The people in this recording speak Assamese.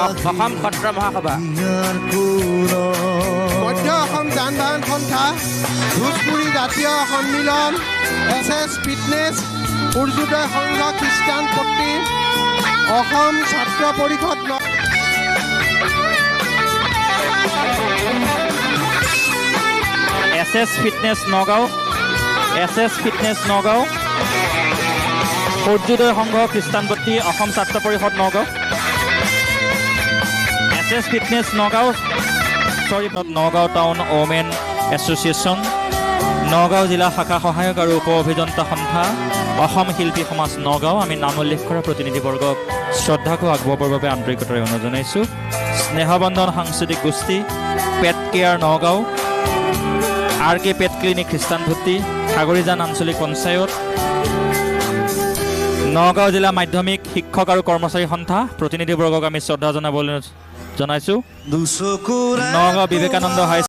অসম সত্ৰ মহাসভা মধ্য অসম যান বাহন সন্থা ভোজপুৰী জাতীয় সন্মিলন SS ফিটনেছ সূৰ্যোদয় সংঘ খ্ৰীষ্টান পট্টি অসম ছাত্ৰ পৰিষদ SS ফিটনেছ নগাঁও সূৰ্যোদয় সংঘ খ্ৰীষ্টানপট্টি অসম ছাত্ৰ পৰিষদ Nagaon SS fitness Nagaon Nagaon town women association Nagaon জিলা শাখা সহায়ক আৰু উপ অভিযন্তা সন্থা অসম শিল্পী সমাজ নগাঁও আমি নাম উল্লেখ কৰা প্ৰতিনিধিবৰ্গক শ্ৰদ্ধাকো আগবঢ়াবৰ বাবে আন্তৰিকতাৰে অনুৰোধ জনাইছোঁ। স্নেহবন্ধন সাংস্কৃতিক গোষ্ঠী পেট কেয়াৰ নগাঁও RK পেট ক্লিনিক খ্ৰীষ্টানপট্টি সাগৰীজান আঞ্চলিক পঞ্চায়ত নগাঁও জিলা মাধ্যমিক শিক্ষক আৰু কৰ্মচাৰী সন্থা প্ৰতিনিধিবৰ্গক আমি শ্ৰদ্ধা জনাবলৈ জনাইছোঁ। নগাঁও বিবেকানন্দ হাই